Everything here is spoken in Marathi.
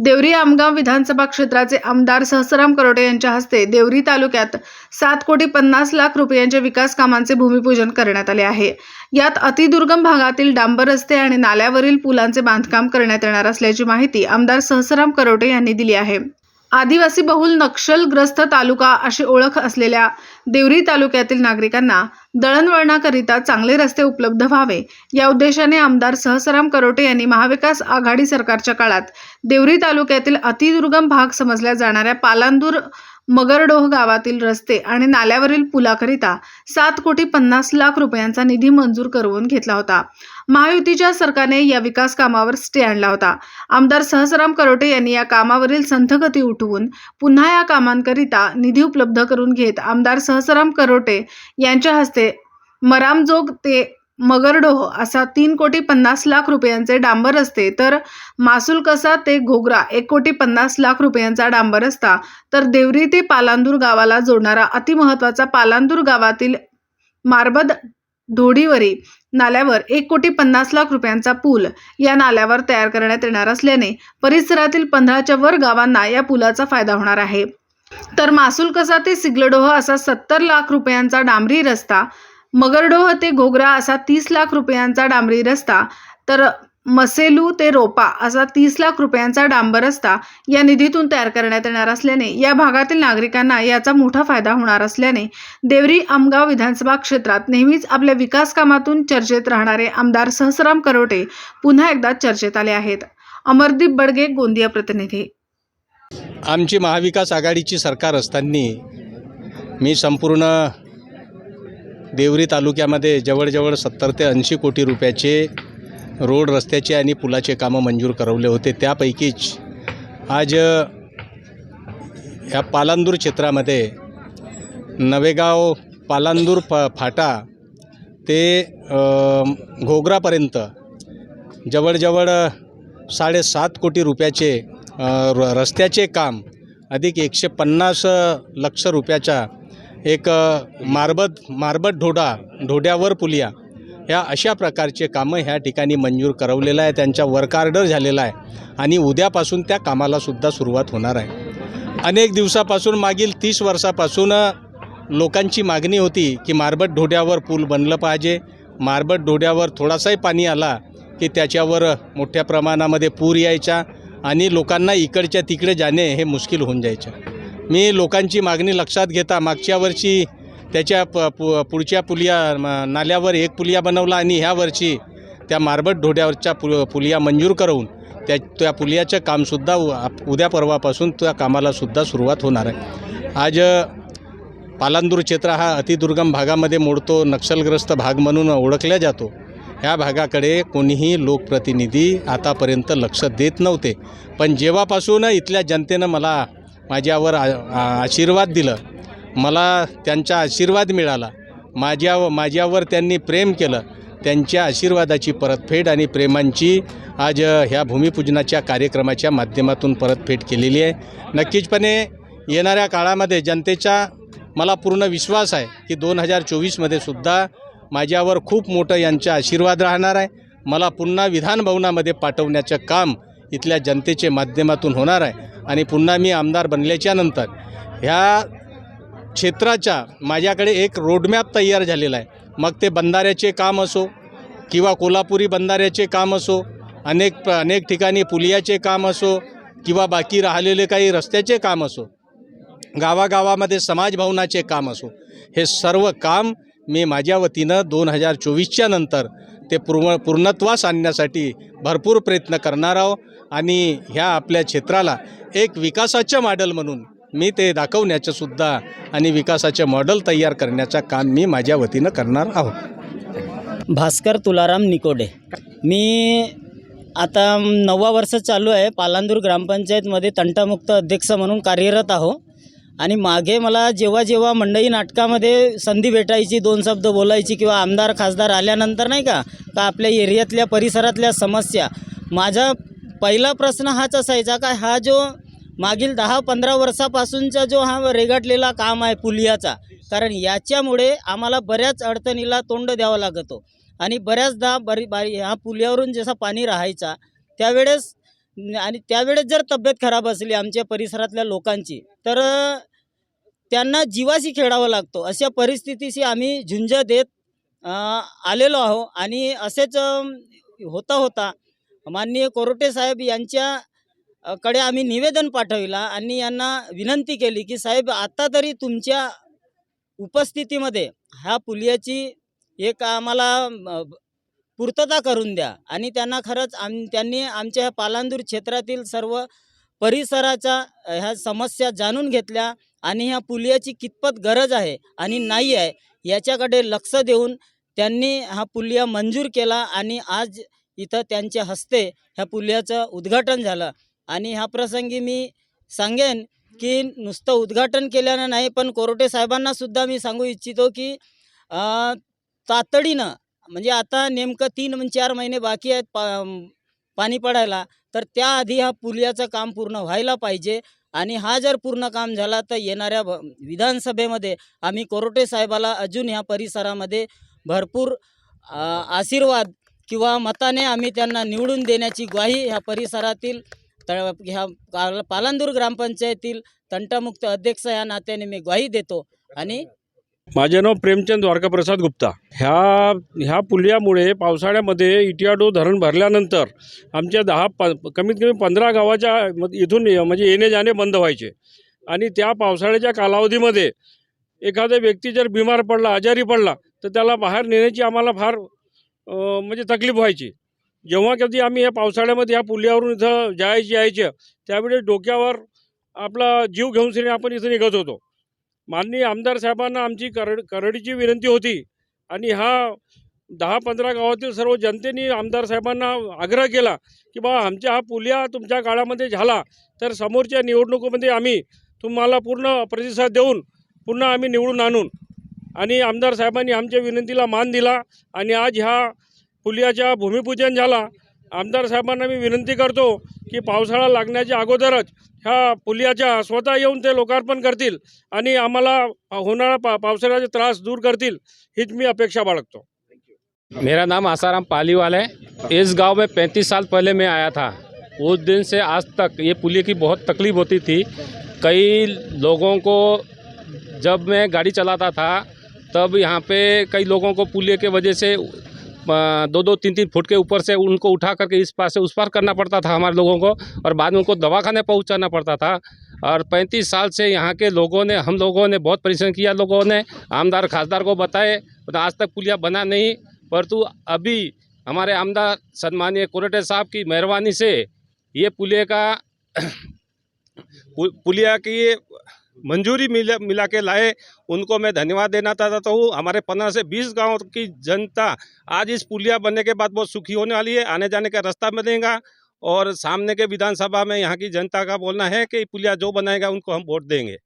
देवरी आमगाव विधानसभा क्षेत्राचे आमदार सहस्राम करोटे यांच्या हस्ते देवरी तालुक्यात 7,50,00,000 रुपयांच्या विकास कामांचे भूमिपूजन करण्यात आले आहे। यात अतिदुर्गम भागातील डांबर रस्ते आणि नाल्यावरील पुलांचे बांधकाम करण्यात येणार असल्याची माहिती आमदार सहस्राम करोटे यांनी दिली आहे। आदिवासी बहुल नक्षलग्रस्त तालुका अशी ओळख असलेल्या देवरी तालुक्यातील नागरिकांना दळणवळणाकरिता चांगले रस्ते उपलब्ध व्हावे या उद्देशाने आमदार सहस्राम करोटे यांनी महाविकास आघाडी सरकारच्या काळात देवरी तालुक्यातील अतिदुर्गम भाग समजल्या जाणाऱ्या पालांदूर मगरडोह गावातील रस्ते आणि नाल्यावरील पुलाकरिता 7,50,00,000 रुपयांचा निधी मंजूर करून घेतला होता। महायुतीच्या सरकारने या विकास कामावर स्टे आणला होता। आमदार सहस्राम करोटे यांनी या कामावरील संथ गती उठवून पुन्हा या कामांकरिता निधी उपलब्ध करून घेत आमदार सहस्राम करोटे यांच्या हस्ते मरामजोग ते मगरडोह असा 3,50,00,000 रुपयांचे डांबर रस्ते, तर मासुलकसा ते घोगरा 1,50,00,000 रुपयांचा डांबर रस्ता, तर देवरी ते पालांदूर गावाला जोडणारा अतिमहत्वाचा पालांदूर गावातील मारबत ढोडीवरी नाल्यावर 1,50,00,000 रुपयांचा पूल या नाल्यावर तयार करण्यात येणार असल्याने परिसरातील 15च्या वर गावांना या पुलाचा फायदा होणार आहे। तर मासुलकसा ते सिगलडोह असा 70,00,000 रुपयांचा डांबरी रस्ता, मगरडोह ते घोगरा असा 30,00,000 रुपयांचा डांबरी रस्ता, तर मसेलू ते रोपा असा 30,00,000 रुपयांचा डांबर रस्ता या निधीतून तयार करण्यात येणार असल्याने या भागातील नागरिकांना याचा मोठा फायदा होणार असल्याने देवरी आमगाव विधानसभा क्षेत्रात नेहमीच आपल्या विकास कामातून चर्चेत राहणारे आमदार सहस्राम करोटे पुन्हा एकदा चर्चेत आले आहेत। अमरदीप बडगे, गोंदिया प्रतिनिधी। आमची महाविकास आघाडीची सरकार असताना मी संपूर्ण देवरी तालुक्यामध्ये जवळजवळ 70 ते 80 कोटी रुपयाचे रोड, रस्त्याचे आणि पुलाचे कामं मंजूर करवले होते। त्यापैकीच आज या पालांदूर क्षेत्रामध्ये नवेगाव पालांदूर फाटा ते घोगरापर्यंत जवळजवळ 7.5 कोटी रुपयाचे रस्त्याचे काम अधिक 150 लक्ष रुपयाचा एक मारबत ढोड्यावर पुलिया या अशा प्रकारचे कामं ह्या ठिकाणी मंजूर करवलेलं आहे। त्यांचा वर्क ऑर्डर झालेला आहे आणि उद्यापासून त्या कामालासुद्धा सुरुवात होणार आहे। अनेक दिवसापासून, मागील 30 वर्षापासून लोकांची मागणी होती की मारबत ढोड्यावर पूल बनलं पाहिजे। मारबत ढोड्यावर थोडासाही पाणी आला की त्याच्यावर मोठ्या प्रमाणामध्ये पूर यायचा आणि लोकांना इकडच्या तिकडे जाणे हे मुश्किल होऊन जायचं। मी लोकांची मागणी लक्षात घेता मागच्या वर्षी त्याच्या पुढच्या पुलिया नाल्यावर एक पुलिया बनवला आणि ह्या वर्षी त्या मारबत ढोड्यावरच्या पुलिया मंजूर करून त्या पुलियाचं कामसुद्धा उद्या परवापासून त्या कामालासुद्धा सुरुवात होणार आहे। आज पालांदूर क्षेत्र हा अतिदुर्गम भागामध्ये मोडतो, नक्षलग्रस्त भाग म्हणून ओळखला जातो। ह्या भागाकडे कोणीही लोकप्रतिनिधी आतापर्यंत लक्ष देत नव्हते, पण जेव्हापासून इथल्या जनतेनं माझ्यावर आशीर्वाद दिलं, मला त्यांचा आशीर्वाद मिळाला, माझ्यावर त्यांनी प्रेम केलं, त्यांच्या आशीर्वादाची परतफेड आणि प्रेमांची आज ह्या भूमिपूजनाच्या कार्यक्रमाच्या माध्यमातून परतफेड केलेली आहे। नक्कीचपणे येणाऱ्या काळामध्ये जनतेचा मला पूर्ण विश्वास आहे की 2024मध्ये सुद्धा माझ्यावर खूप मोठं यांचा आशीर्वाद राहणार आहे। मला पुन्हा विधान भवनामध्ये पाठवण्याचं काम इथल्या जनतेचे माध्यमातून होणार आहे आणि पुन्हा मी आमदार बनल्याच्या नंतर ह्या क्षेत्राचा माझ्याकडे एक रोडमॅप तयार झालेला आहे। मग ते बंधाऱ्याचे काम असो किंवा कोल्हापुरी बंधाऱ्याचे काम असो, अनेक ठिकाणी पुलियाचे काम असो किंवा बाकी राहिलेले काही रस्त्याचे काम असो, गावागावामध्ये समाजभवनाचे काम असो, हे सर्व काम मी माझ्या वतीनं 2024च्या नंतर ते पूर्णत्वास आणण्यासाठी भरपूर प्रयत्न करणार आहोत आणि ह्या आपल्या क्षेत्राला एक विकासाचं मॉडेल म्हणून मी ते दाखवण्याचं सुद्धा आणि विकासाचं मॉडेल तयार करण्याचं काम मी माझ्या वतीनं करणार आहोत। भास्कर तुलाराम निकोडे, मी आता 9वा वर्ष चालू आहे पालांदूर ग्रामपंचायतमध्ये तंटामुक्त अध्यक्ष म्हणून कार्यरत आहो। आणि मागे मला जेव्हा मंडई नाटकामध्ये संधी भेटायची, 2 शब्द बोलायची किंवा आमदार खासदार आल्यानंतर नाही का आपल्या एरियातल्या परिसरातल्या समस्या, माझा पहिला प्रश्न हाच असायचा का हा जो मागील 10-15 वर्षापासूनचा जो हा रेगाटलेला काम आहे पुलियाचा, कारण याच्यामुळे आम्हाला बऱ्याच अडचणीला तोंड द्यावं लागतो आणि बऱ्याचदा ह्या पुलावरून जसा पाणी राहायचा त्यावेळेस आणि त्यावेळेस जर तब्येत खराब असली आमच्या परिसरातल्या लोकांची तर त्यांना जीवाशी खेळावं लागतो. अशा परिस्थितीशी आम्ही झुंज देत आलेलो आहो. आणि असेच होता होता माननीय कोरोटे साहेब यांच्या कडे आम्ही निवेदन पाठविला आणि यांना विनंती केली की साहेब आता तरी तुमच्या उपस्थितीमध्ये ह्या पुलियाची एक आम्हाला पूर्तता करून द्या. आणि त्यांना खरंच त्यांनी आमच्या ह्या पालांदूर क्षेत्रातील सर्व परिसराच्या ह्या समस्या जाणून घेतल्या आणि ह्या पुलियाची कितपत गरज आहे आणि नाही आहे याच्याकडे लक्ष देऊन त्यांनी हा पुलिया मंजूर केला आणि आज इथं त्यांच्या हस्ते ह्या पुलियाचं उद्घाटन झालं. आणि ह्या प्रसंगी मी सांगेन की नुसतं उद्घाटन केल्यानं नाही, पण कोरोटे साहेबांना सुद्धा मी सांगू इच्छितो की तातडीनं म्हणजे आता नेमकं 3-4 महिने बाकी आहेत पाणी पडायला, तर त्याआधी हा पुलियाचं काम पूर्ण व्हायला पाहिजे. आणि हा जर पूर्ण काम झाला तर येणाऱ्या विधानसभेमध्ये आम्ही कोरोटे साहेबाला अजून ह्या परिसरामध्ये भरपूर आशीर्वाद किंवा मताने आम्ही त्यांना निवडून देण्याची ग्वाही ह्या परिसरातील ह्या पालांदूर ग्रामपंचायतील तंटामुक्त अध्यक्ष या नात्याने मी ग्वाही देतो. आणि माझे नाव प्रेमचंद द्वारकाप्रसाद गुप्ता. ह्या पुलियामुळे पावसाळ्यामध्ये इटियाडो धरण भरल्यानंतर आमच्या कमीत कमी 15 गावाच्या इथून म्हणजे येणे जाणे बंद व्हायचे. आणि त्या पावसाळ्याच्या कालावधीमध्ये एखादा व्यक्ती जर बिमार पडला, आजारी पडला, तर त्याला बाहेर नेण्याची आम्हाला फार म्हणजे तकलीफ व्हायची. जेव्हा कधी आम्ही या पावसाळ्यामध्ये ह्या पुलियावरून इथं यायचे त्यावेळेस डोक्यावर आपला जीव घेऊन सिने आपण इथं निघत होतो. माननीय आमदार साहेबांना आमची करडीची विनंती होती आणि हा 10-15 गावातील सर्व जनतेने आमदार साहेबांना आग्रह केला की बा आमच्या हा पुलिया तुमच्या काळामध्ये झाला तर समोरच्या निवडणुकीमध्ये आम्ही तुम्हाला पूर्ण प्रतिसाद देऊन पुन्हा आम्ही निवडून आणून. आणि आमदार साहेबांनी आमच्या विनंतीला मान दिला आणि आज ह्या पुलियाच्या भूमिपूजन झाला. आमदार साहेबांना मी विनंती करतो की पावसाळा लागण्याच्या अगोदरच ह्या पुलियाच्या स्वतः येऊन ते लोकार्पण करतील आणि आम्हाला होणारा पावसाळ्याचा त्रास दूर करतील हीच मी अपेक्षा बाळगतो. मेरा नाम आसाराम पालीवाल है। इस गांव में 35 साल पहले मैं आया था। उस दिन से आज तक ये पुलिया की बहुत तकलीफ होती थी। कई लोगों को जब मैं गाड़ी चलाता था तब यहाँ पे कई लोगों को पुलिया के वजह से 2-2, 3-3 फुट के ऊपर से उनको उठा करके इस पार से उस पार करना पड़ता था हमारे लोगों को, और बाद में उनको दवाखाने पहुँचाना पड़ता था। और 35 साल से यहाँ के लोगों ने, हम लोगों ने बहुत परिश्रम किया, लोगों ने आमदार खासदार को बताए, तो आज तक पुलिया बना नहीं। परंतु अभी हमारे आमदार सम्मानीय कोरोटे साहब की मेहरबानी से ये पुलिया की मंजूरी मिला के लाए, उनको मैं धन्यवाद देना चाहता हूँ। हमारे 15 से 20 गांव की जनता आज इस पुलिया बनने के बाद बहुत सुखी होने वाली है। आने जाने का रास्ता मिलेगा और सामने के विधानसभा में यहाँ की जनता का बोलना है कि पुलिया जो बनाएगा उनको हम वोट देंगे।